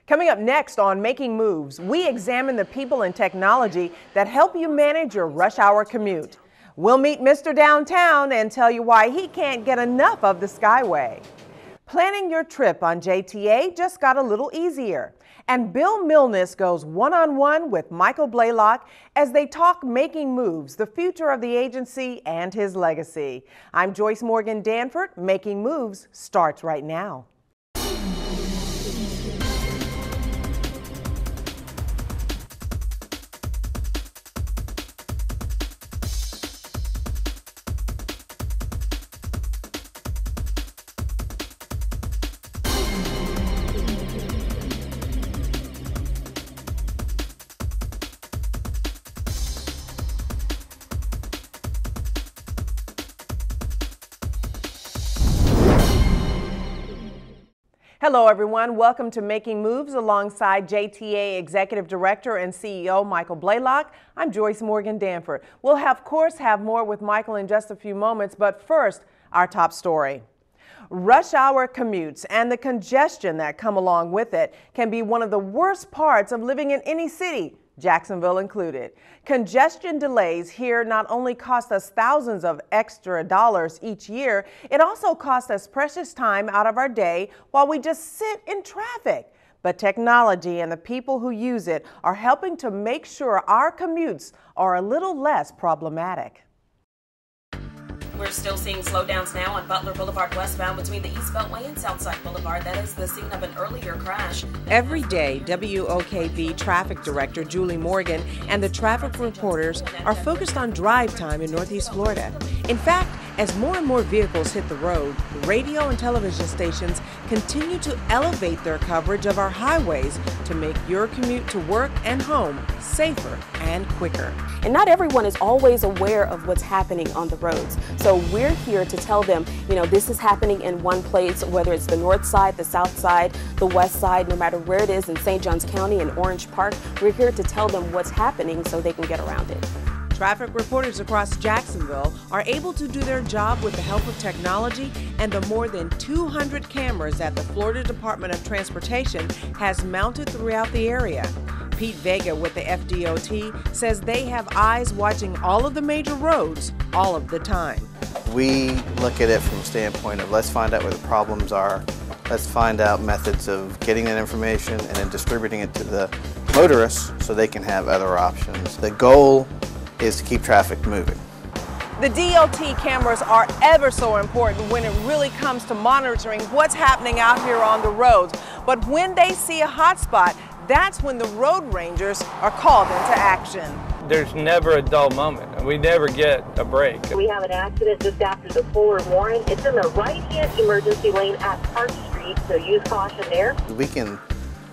Coming up next on Making Moves, we examine the people and technology that help you manage your rush hour commute. We'll meet Mr. Downtown and tell you why he can't get enough of the Skyway. Planning your trip on JTA just got a little easier. And Bill Milnes goes one-on-one with Michael Blaylock as they talk making moves, the future of the agency and his legacy. I'm Joyce Morgan-Danford. Making Moves starts right now. Hello, everyone. Welcome to Making Moves alongside JTA Executive Director and CEO Michael Blaylock. I'm Joyce Morgan-Danford. We'll, of course, have more with Michael in just a few moments, but first, our top story. Rush hour commutes and the congestion that come along with it can be one of the worst parts of living in any city, Jacksonville included. Congestion delays here not only cost us thousands of extra dollars each year, it also costs us precious time out of our day while we just sit in traffic. But technology and the people who use it are helping to make sure our commutes are a little less problematic. We're still seeing slowdowns now on Butler Boulevard westbound between the East Beltway and Southside Boulevard. That is the scene of an earlier crash. Every day, WOKV Traffic Director Julie Morgan and the traffic reporters are focused on drive time in Northeast Florida. In fact, as more and more vehicles hit the road, radio and television stations continue to elevate their coverage of our highways to make your commute to work and home safer and quicker. And not everyone is always aware of what's happening on the roads. So we're here to tell them, this is happening in one place, whether it's the north side, the south side, the west side, no matter where it is in St. Johns County and Orange Park, we're here to tell them what's happening so they can get around it. Traffic reporters across Jacksonville are able to do their job with the help of technology and the more than 200 cameras that the Florida Department of Transportation has mounted throughout the area. Pete Vega with the FDOT says they have eyes watching all of the major roads all of the time. We look at it from a standpoint of let's find out where the problems are, let's find out methods of getting that information and then distributing it to the motorists so they can have other options. The goal is to keep traffic moving. The DOT cameras are ever so important when it really comes to monitoring what's happening out here on the roads. But when they see a hot spot, that's when the road rangers are called into action. There's never a dull moment. We never get a break. We have an accident just after the Fuller Warren. It's in the right-hand emergency lane at Park Street, so use caution there. We can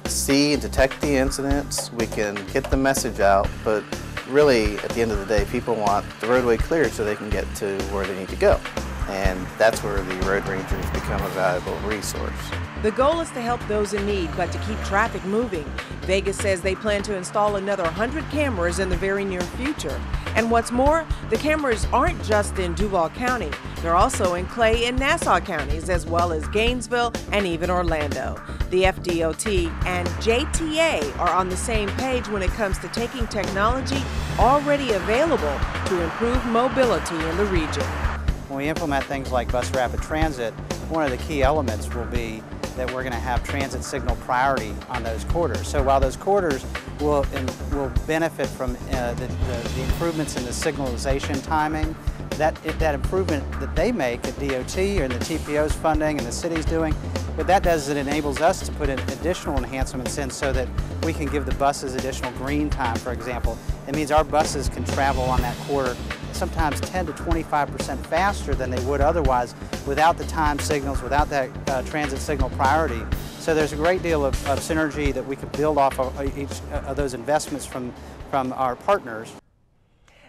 see and detect the incidents, we can get the message out, but really, at the end of the day, people want the roadway cleared so they can get to where they need to go. And that's where the road rangers become a valuable resource. The goal is to help those in need, but to keep traffic moving. Vegas says they plan to install another 100 cameras in the very near future. And what's more, the cameras aren't just in Duval County. They're also in Clay and Nassau counties, as well as Gainesville and even Orlando. The FDOT and JTA are on the same page when it comes to taking technology already available to improve mobility in the region. When we implement things like bus rapid transit, one of the key elements will be that we're going to have transit signal priority on those corridors. So while those corridors will benefit from the improvements in the signalization timing, that improvement that they make at DOT or the TPO's funding and the city's doing, what that does is it enables us to put in additional enhancements in so that we can give the buses additional green time, for example. It means our buses can travel on that corridor sometimes 10 to 25% faster than they would otherwise without the time signals, without that transit signal priority. So there's a great deal of synergy that we could build off of each of those investments from our partners.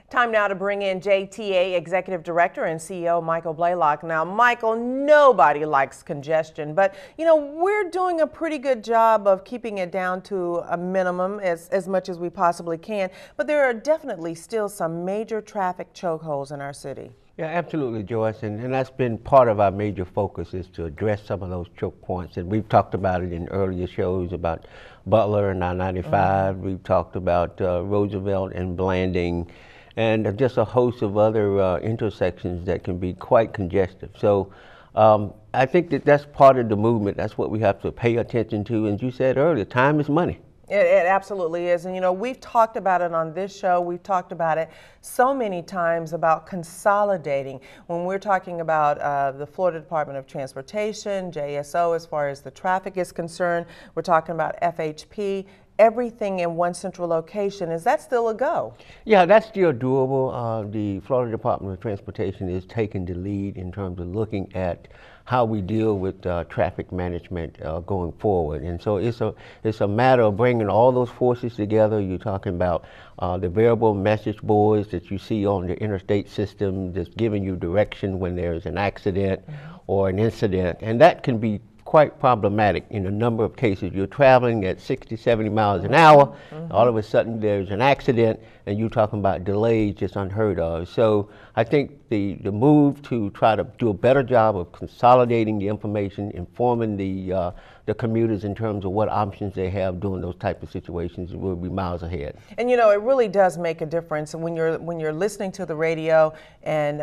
Time now to bring in JTA Executive Director and CEO Michael Blaylock. Now, Michael, nobody likes congestion, but we're doing a pretty good job of keeping it down to a minimum as much as we possibly can. But there are definitely still some major traffic chokeholds in our city. Yeah, absolutely, Joyce, and that's been part of our major focus is to address some of those choke points. And we've talked about it in earlier shows about Butler and I-95. We've talked about Roosevelt and Blanding, and just a host of other intersections that can be quite congested. So I think that that's part of the movement. That's what we have to pay attention to. And you said earlier, time is money. It absolutely is. And, you know, we've talked about it on this show. We've talked about it so many times about consolidating. When we're talking about the Florida Department of Transportation, JSO, as far as the traffic is concerned, we're talking about FHP, everything in one central location. Is that still a go? Yeah, that's still doable. The Florida Department of Transportation is taking the lead in terms of looking at how we deal with traffic management going forward. And so it's a matter of bringing all those forces together. You're talking about the variable message boards that you see on the interstate system that's giving you direction when there's an accident or an incident. And that can be quite problematic in a number of cases. You're traveling at 60, 70 miles an hour, all of a sudden there's an accident, and you're talking about delays just unheard of. So I think the move to try to do a better job of consolidating the information, informing the commuters in terms of what options they have during those type of situations will be miles ahead. And you know, it really does make a difference when you're listening to the radio and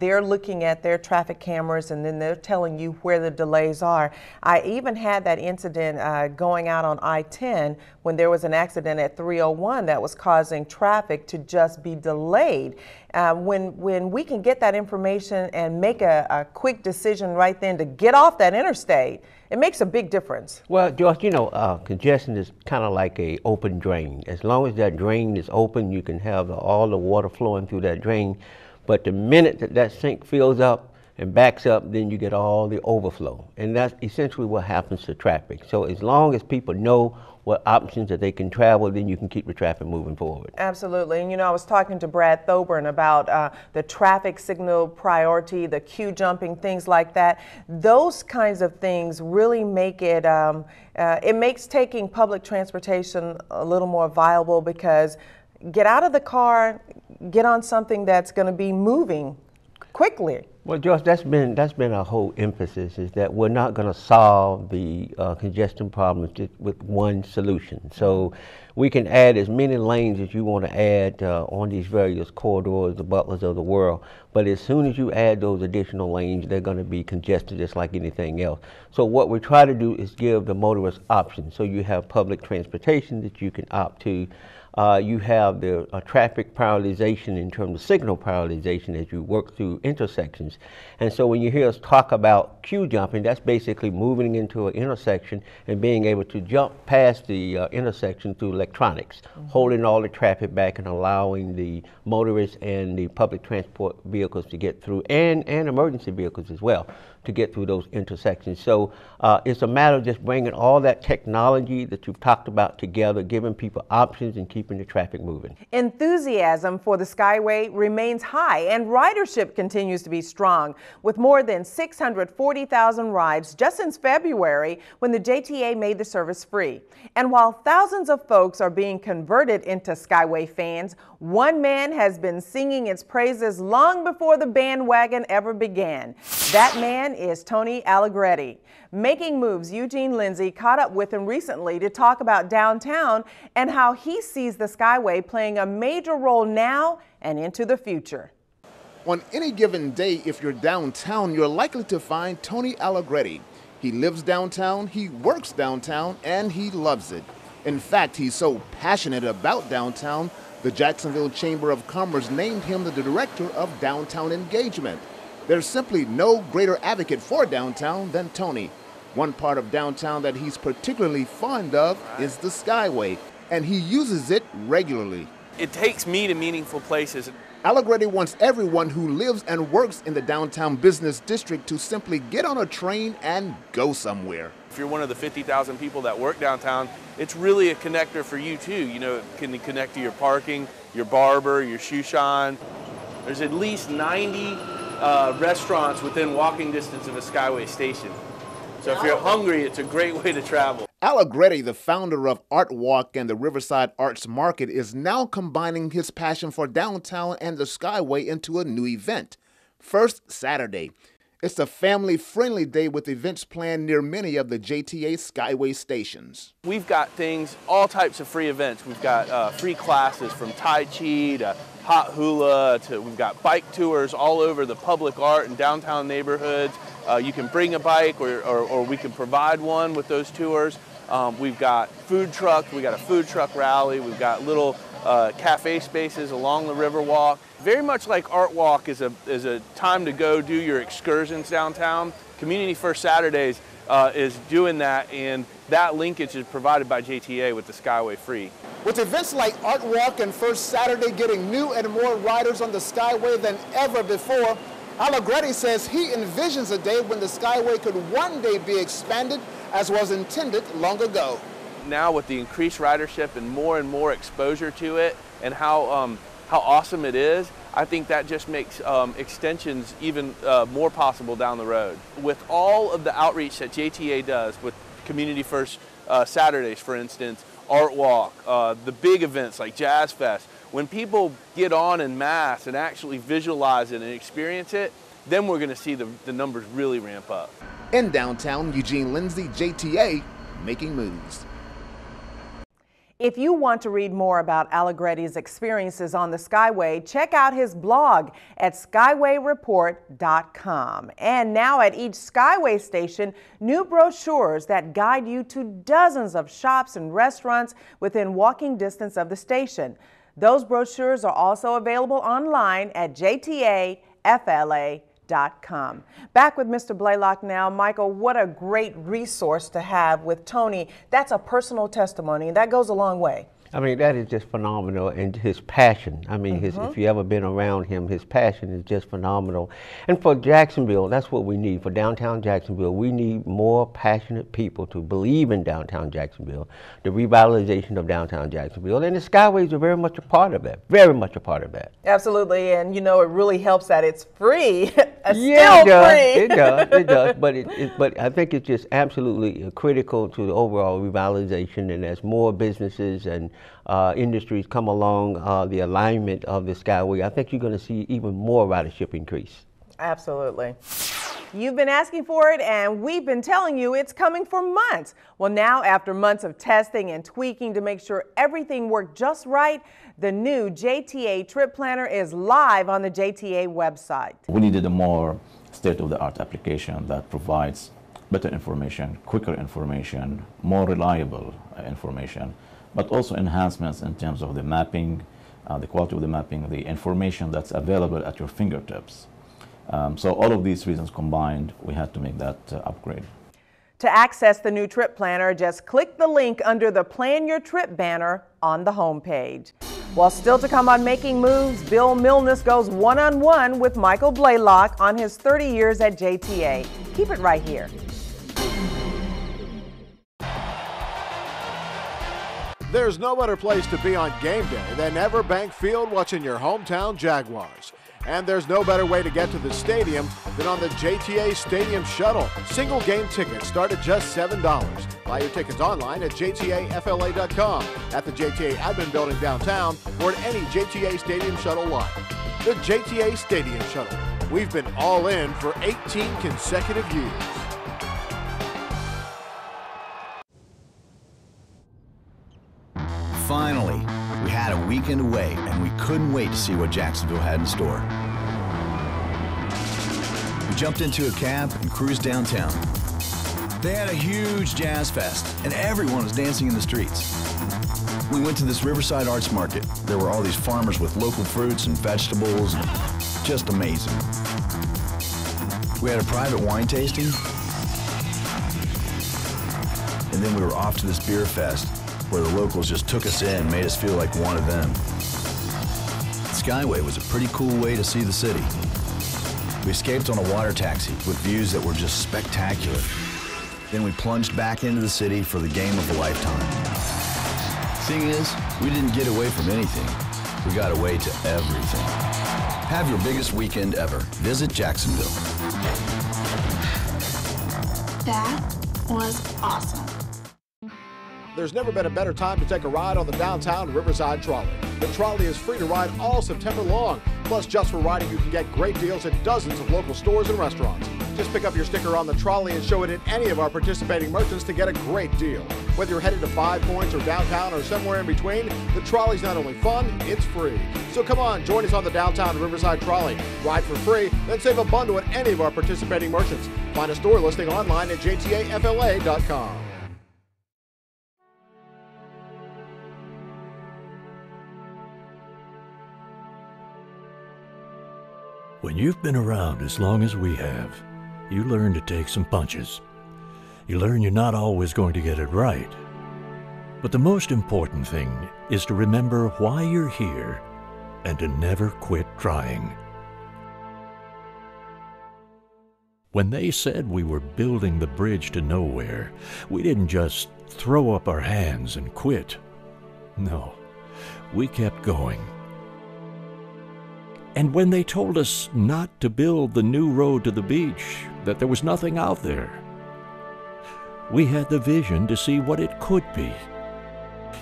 they're looking at their traffic cameras and then they're telling you where the delays are. I even had that incident going out on I-10 when there was an accident at 301 that was causing traffic to just be delayed. When we can get that information and make a quick decision right then to get off that interstate, it makes a big difference. Well, Joyce, you know, congestion is kind of like an open drain. As long as that drain is open, you can have all the water flowing through that drain. But the minute that sink fills up and backs up, then you get all the overflow. And that's essentially what happens to traffic. So as long as people know what options that they can travel, then you can keep the traffic moving forward. Absolutely. And you know, I was talking to Brad Thoburn about the traffic signal priority, the queue jumping, things like that. Those kinds of things really make it, it makes taking public transportation a little more viable, because get out of the car, get on something that's going to be moving quickly. Well, Joyce, that's been our whole emphasis, is that we're not going to solve the congestion problems just with one solution. So we can add as many lanes as you want to add on these various corridors, the Butlers of the world. But as soon as you add those additional lanes, they're going to be congested just like anything else. So what we try to do is give the motorists options. So you have public transportation that you can opt to. You have the traffic prioritization in terms of signal prioritization as you work through intersections. And so when you hear us talk about queue jumping, that's basically moving into an intersection and being able to jump past the intersection through electronics, holding all the traffic back and allowing the motorists and the public transport vehicles to get through, and emergency vehicles as well, to get through those intersections. So it's a matter of just bringing all that technology that you've talked about together, giving people options and keeping the traffic moving. Enthusiasm for the Skyway remains high, and ridership continues to be strong, with more than 640,000 rides just since February, when the JTA made the service free. And while thousands of folks are being converted into Skyway fans, one man has been singing its praises long before the bandwagon ever began. That man is Tony Allegretti. Making Moves' Eugene Lindsey caught up with him recently to talk about downtown and how he sees the Skyway playing a major role now and into the future. On any given day, if you're downtown, you're likely to find Tony Allegretti. He lives downtown, he works downtown, and he loves it. In fact, he's so passionate about downtown, the Jacksonville Chamber of Commerce named him the director of downtown engagement. There's simply no greater advocate for downtown than Tony. One part of downtown that he's particularly fond of is the Skyway, and he uses it regularly. It takes me to meaningful places. Allegretti wants everyone who lives and works in the downtown business district to simply get on a train and go somewhere. If you're one of the 50,000 people that work downtown, it's really a connector for you too. You know, it can connect to your parking, your barber, your shoe shine. There's at least 90 restaurants within walking distance of a Skyway station. So if you're hungry, it's a great way to travel. Allegretti, the founder of Art Walk and the Riverside Arts Market, is now combining his passion for downtown and the Skyway into a new event. First Saturday. It's a family-friendly day with events planned near many of the JTA Skyway stations. We've got things, all types of free events. We've got free classes from Tai Chi to hot hula, we've got bike tours all over the public art and downtown neighborhoods. You can bring a bike or we can provide one with those tours. We've got food trucks, we got a food truck rally, we've got little cafe spaces along the Riverwalk. Very much like Art Walk is a time to go do your excursions downtown. Community First Saturdays is doing that, and that linkage is provided by JTA with the Skyway Free. With events like Art Walk and First Saturday getting new and more riders on the Skyway than ever before, Allegretti says he envisions a day when the Skyway could one day be expanded as was intended long ago. Now with the increased ridership and more exposure to it and how awesome it is, I think that just makes extensions even more possible down the road. With all of the outreach that JTA does with Community First Saturdays, for instance, Art Walk, the big events like Jazz Fest, when people get on en masse and actually visualize it and experience it, then we're going to see the numbers really ramp up. In downtown, Eugene Lindsey, JTA, making moves. If you want to read more about Allegretti's experiences on the Skyway, check out his blog at skywayreport.com. And now at each Skyway station, new brochures that guide you to dozens of shops and restaurants within walking distance of the station. Those brochures are also available online at jtafla.com. Back with Mr. Blaylock now. Michael, what a great resource to have with Tony. That's a personal testimony, and that goes a long way. I mean, that is just phenomenal, and his passion. I mean, if you ever been around him, his passion is just phenomenal. And for Jacksonville, that's what we need. For downtown Jacksonville, we need more passionate people to believe in downtown Jacksonville, the revitalization of downtown Jacksonville, and the Skyways are very much a part of that, very much a part of that. Absolutely, and you know, it really helps that it's free. Yeah, it does, but I think it's just absolutely critical to the overall revitalization, and as more businesses and industries come along the alignment of the Skyway, I think you're going to see even more ridership increase. Absolutely. You've been asking for it, and we've been telling you it's coming for months. Well, now, after months of testing and tweaking to make sure everything worked just right, the new JTA Trip Planner is live on the JTA website. We needed a more state-of-the-art application that provides better information, quicker information, more reliable information, but also enhancements in terms of the mapping, the quality of the mapping, the information that's available at your fingertips. So all of these reasons combined, we had to make that upgrade. To access the new trip planner, just click the link under the Plan Your Trip banner on the homepage. Well, still to come on Making Moves, Bill Milnes goes one-on-one with Michael Blaylock on his 30 years at JTA. Keep it right here. There's no better place to be on game day than Everbank Field watching your hometown Jaguars. And there's no better way to get to the stadium than on the JTA Stadium Shuttle. Single game tickets start at just $7. Buy your tickets online at jtafla.com, at the JTA Admin Building downtown, or at any JTA Stadium Shuttle lot. The JTA Stadium Shuttle. We've been all in for 18 consecutive years. Finally, we had a weekend away, and we couldn't wait to see what Jacksonville had in store. We jumped into a cab and cruised downtown. They had a huge jazz fest, and everyone was dancing in the streets. We went to this Riverside Arts Market. There were all these farmers with local fruits and vegetables, and just amazing. We had a private wine tasting, and then we were off to this beer fest, where the locals just took us in and made us feel like one of them. Skyway was a pretty cool way to see the city. We escaped on a water taxi with views that were just spectacular. Then we plunged back into the city for the game of a lifetime. Thing is, we didn't get away from anything. We got away to everything. Have your biggest weekend ever. Visit Jacksonville. That was awesome. there's never been a better time to take a ride on the downtown Riverside Trolley. The trolley is free to ride all September long. Plus, just for riding, you can get great deals at dozens of local stores and restaurants. Just pick up your sticker on the trolley and show it at any of our participating merchants to get a great deal. Whether you're headed to 5 Points or downtown or somewhere in between, the trolley's not only fun, it's free. So come on, join us on the downtown Riverside Trolley. Ride for free, then save a bundle at any of our participating merchants. Find a store listing online at jtafla.com. When you've been around as long as we have, you learn to take some punches. You learn you're not always going to get it right. But the most important thing is to remember why you're here and to never quit trying. When they said we were building the bridge to nowhere, we didn't just throw up our hands and quit. No, we kept going. And when they told us not to build the new road to the beach, that there was nothing out there, we had the vision to see what it could be.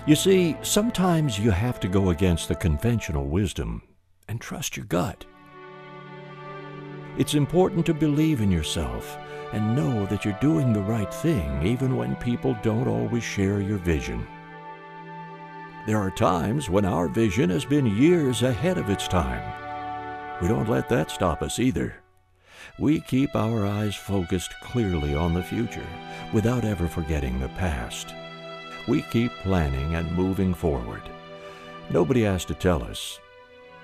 You see, sometimes you have to go against the conventional wisdom and trust your gut. It's important to believe in yourself and know that you're doing the right thing even when people don't always share your vision. There are times when our vision has been years ahead of its time. We don't let that stop us either. We keep our eyes focused clearly on the future without ever forgetting the past. We keep planning and moving forward. Nobody has to tell us.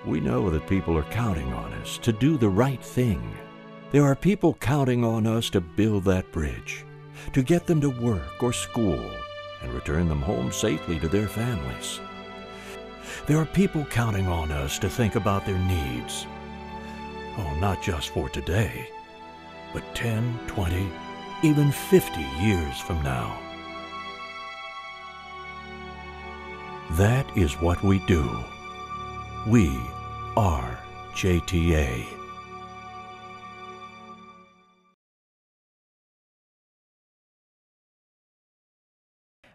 We know that people are counting on us to do the right thing. There are people counting on us to build that bridge, to get them to work or school and return them home safely to their families. There are people counting on us to think about their needs. Oh, not just for today, but 10, 20, even 50 years from now. That is what we do. We are JTA.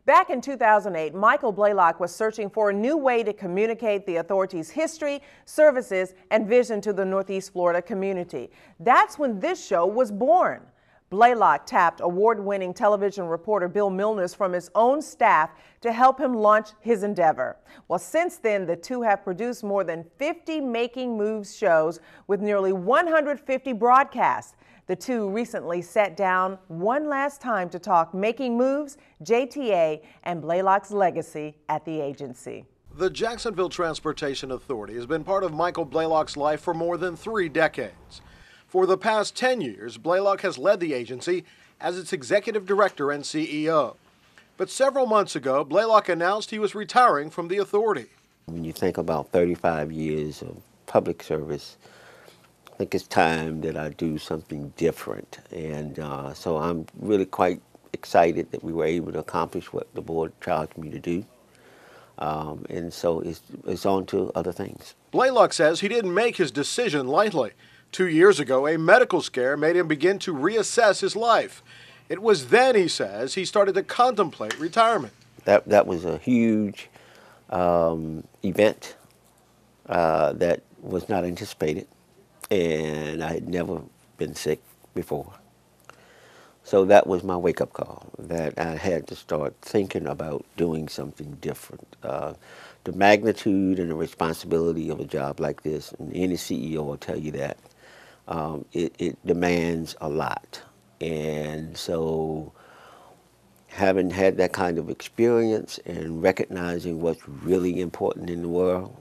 Back in 2008, Michael Blaylock was searching for a new way to communicate the authority's history, services, and vision to the Northeast Florida community. That's when this show was born. Blaylock tapped award-winning television reporter Bill Milnes from his own staff to help him launch his endeavor. Well, since then, the two have produced more than 50 Making Moves shows with nearly 150 broadcasts. The two recently sat down one last time to talk Making Moves, JTA, and Blaylock's legacy at the agency. The Jacksonville Transportation Authority has been part of Michael Blaylock's life for more than 3 decades. For the past 10 years, Blaylock has led the agency as its executive director and CEO. But several months ago, Blaylock announced he was retiring from the authority. When you think about 35 years of public service, I think it's time that I do something different. And so I'm really quite excited that we were able to accomplish what the board charged me to do. And so it's on to other things. Blaylock says he didn't make his decision lightly. 2 years ago, a medical scare made him begin to reassess his life. It was then, he says, he started to contemplate retirement. That was a huge event that was not anticipated, and I had never been sick before. So that was my wake-up call, that I had to start thinking about doing something different. The magnitude and the responsibility of a job like this, and any CEO will tell you that, it demands a lot. And so having had that kind of experience and recognizing what's really important in the world,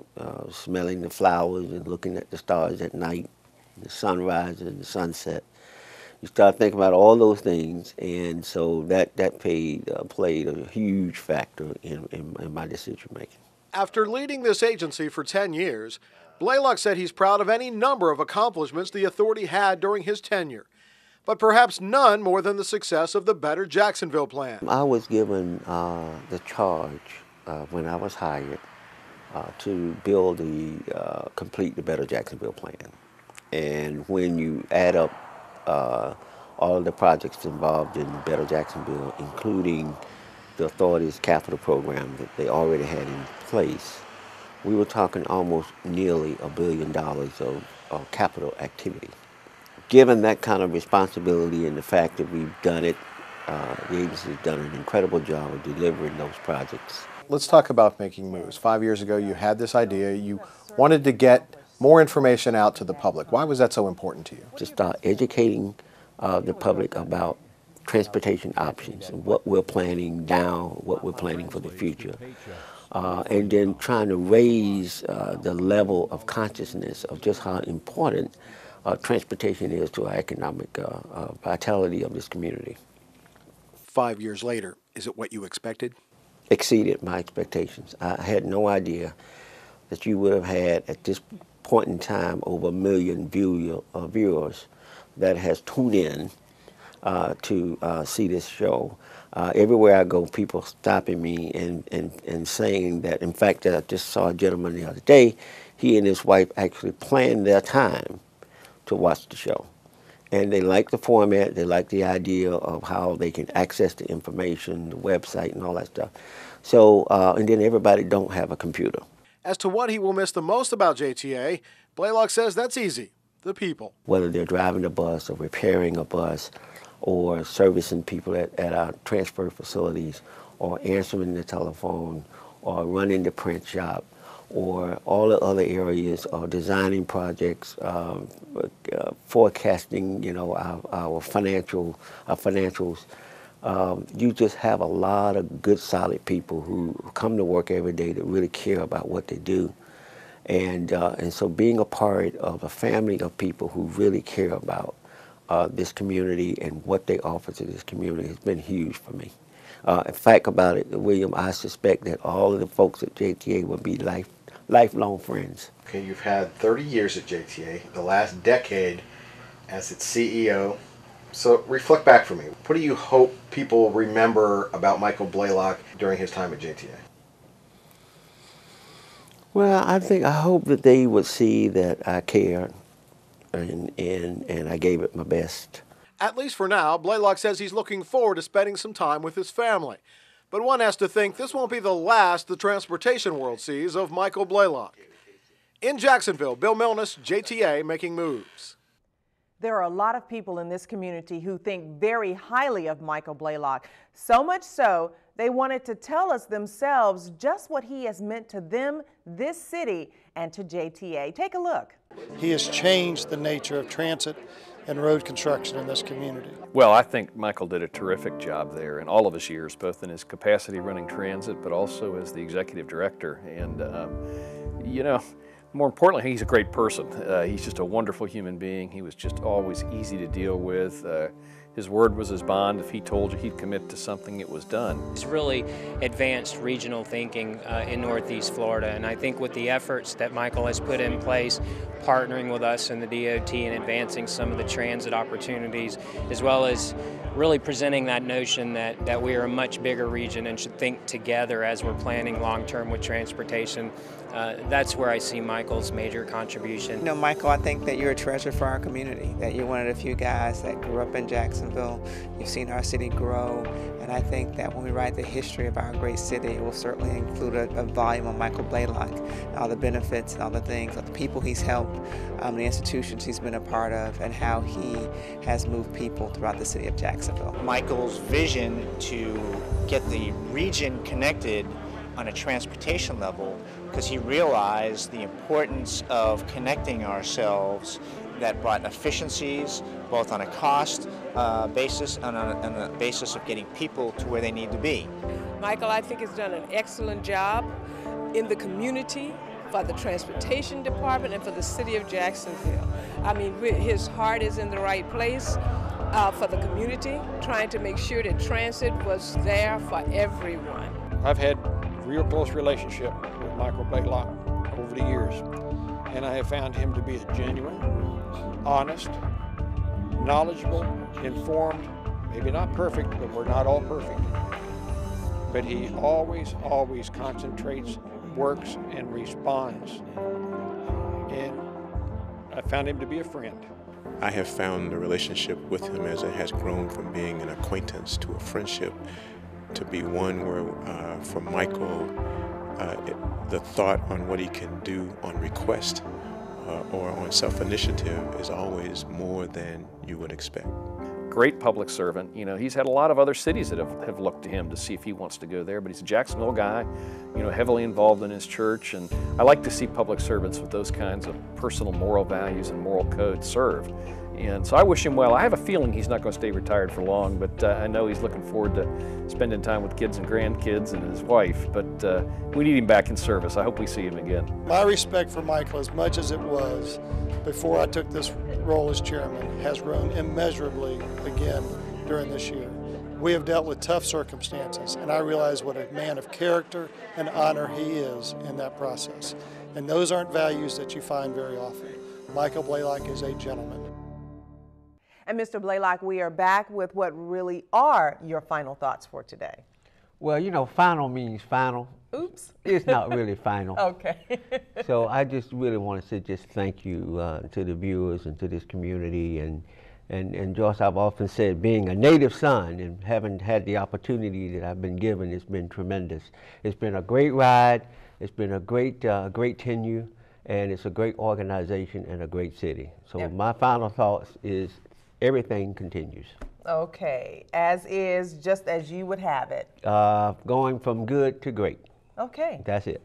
smelling the flowers and looking at the stars at night, the sunrise and the sunset, you start thinking about all those things, and so that played a huge factor in my decision making. After leading this agency for 10 years, Blaylock said he's proud of any number of accomplishments the authority had during his tenure, but perhaps none more than the success of the Better Jacksonville plan. I was given the charge when I was hired to build complete the Better Jacksonville plan. And when you add up all of the projects involved in Better Jacksonville, including the authority's capital program that they already had in place, we were talking almost nearly $1 billion of capital activity. Given that kind of responsibility and the fact that we've done it, the agency's done an incredible job of delivering those projects. Let's talk about making moves. 5 years ago, you had this idea. You wanted to get more information out to the public. Why was that so important to you? To start educating the public about transportation options and what we're planning now, what we're planning for the future. And then trying to raise the level of consciousness of just how important transportation is to our economic vitality of this community. 5 years later, is it what you expected? Exceeded my expectations. I had no idea that you would have had at this point in time over 1 million viewers that has tuned in to see this show. Everywhere I go, people stopping me and saying that, in fact, I just saw a gentleman the other day, he and his wife actually planned their time to watch the show. And they like the format, they like the idea of how they can access the information, the website and all that stuff. So, and then everybody don't have a computer. As to what he will miss the most about JTA, Blaylock says that's easy, the people. Whether they're driving a bus or repairing a bus or servicing people at our transfer facilities or answering the telephone or running the print shop or all the other areas of designing projects, forecasting, you know, our financials. You just have a lot of good, solid people who come to work every day that really care about what they do. And so being a part of a family of people who really care about this community and what they offer to this community has been huge for me. In fact about it, William, I suspect that all of the folks at JTA will be lifelong friends. Okay, you've had 30 years at JTA, the last decade as its CEO. So reflect back for me. What do you hope people remember about Michael Blaylock during his time at JTA? Well, I hope that they would see that I cared and I gave it my best. At least for now, Blaylock says he's looking forward to spending some time with his family. But one has to think this won't be the last the transportation world sees of Michael Blaylock. In Jacksonville, Bill Milnes, JTA, Making Moves. There are a lot of people in this community who think very highly of Michael Blaylock, so much so they wanted to tell us themselves just what he has meant to them, this city, and to JTA. Take a look. He has changed the nature of transit and road construction in this community. Well, I think Michael did a terrific job there in all of his years, both in his capacity running transit, but also as the executive director. And, you know, more importantly, he's a great person. He's just a wonderful human being. He was just always easy to deal with. His word was his bond. If he told you he'd commit to something, it was done. It's really advanced regional thinking in Northeast Florida, and I think with the efforts that Michael has put in place, partnering with us in the DOT and advancing some of the transit opportunities, as well as really presenting that notion that we are a much bigger region and should think together as we're planning long-term with transportation. That's where I see Michael's major contribution. You know, Michael, I think that you're a treasure for our community, that you're one of the few guys that grew up in Jacksonville. You've seen our city grow, and I think that when we write the history of our great city, it will certainly include a volume on Michael Blaylock, all the benefits and all the things, all the people he's helped, the institutions he's been a part of, and how he has moved people throughout the city of Jacksonville. Michael's vision to get the region connected on a transportation level, because he realized the importance of connecting ourselves, that brought efficiencies both on a cost basis and on the basis of getting people to where they need to be. Michael, I think, has done an excellent job in the community, for the transportation department, and for the city of Jacksonville. I mean, his heart is in the right place for the community, trying to make sure that transit was there for everyone. I've had a real close relationship with Michael Blaylock over the years, and I have found him to be a genuine, honest, knowledgeable, informed, maybe not perfect, but we're not all perfect. But he always concentrates, works, and responds. And I found him to be a friend. I have found the relationship with him as it has grown from being an acquaintance to a friendship to be one where, for Michael, the thought on what he can do on request or on self-initiative is always more than you would expect. Great public servant. You know, he's had a lot of other cities that have looked to him to see if he wants to go there, but he's a Jacksonville guy, you know, heavily involved in his church, and I like to see public servants with those kinds of personal moral values and moral codes serve. And so I wish him well. I have a feeling he's not going to stay retired for long, but I know he's looking forward to spending time with kids and grandkids and his wife, but we need him back in service. I hope we see him again. My respect for Michael, as much as it was before I took this role as chairman, has grown immeasurably again during this year. We have dealt with tough circumstances, and I realize what a man of character and honor he is in that process. And those aren't values that you find very often. Michael Blaylock is a gentleman. And Mr. Blaylock, we are back with what really are your final thoughts for today. Well, you know, final means final. Oops. It's not really final. Okay. So I just really want to say just thank you to the viewers and to this community. And Joyce, I've often said being a native son and having had the opportunity that I've been given, it's been tremendous. It's been a great ride. It's been a great tenure, and it's a great organization and a great city. So yep. My final thoughts is everything continues. Okay, as is, just as you would have it. Going from good to great. Okay. That's it.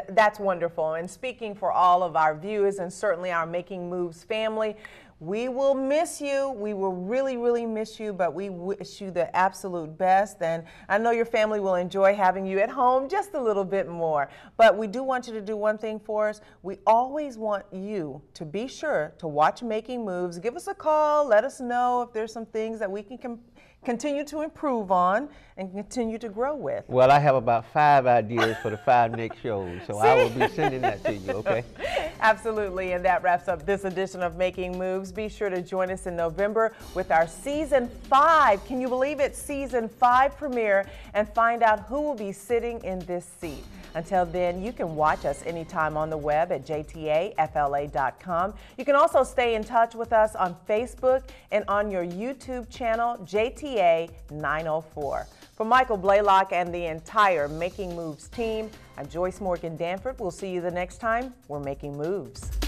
That's wonderful. And speaking for all of our viewers and certainly our Making Moves family, we will miss you. We will really, really miss you, but we wish you the absolute best. And I know your family will enjoy having you at home just a little bit more. But we do want you to do one thing for us. We always want you to be sure to watch Making Moves. Give us a call. Let us know if there's some things that we can continue to improve on and continue to grow with. Well, I have about 5 ideas for the 5 next shows, so I will be sending that to you, okay? Absolutely, and that wraps up this edition of Making Moves. Be sure to join us in November with our Season 5, can you believe it, Season 5 premiere, and find out who will be sitting in this seat. Until then, you can watch us anytime on the web at jtafla.com. You can also stay in touch with us on Facebook and on your YouTube channel, JTA 904. For Michael Blaylock and the entire Making Moves team, I'm Joyce Morgan-Danford. We'll see you the next time we're Making Moves.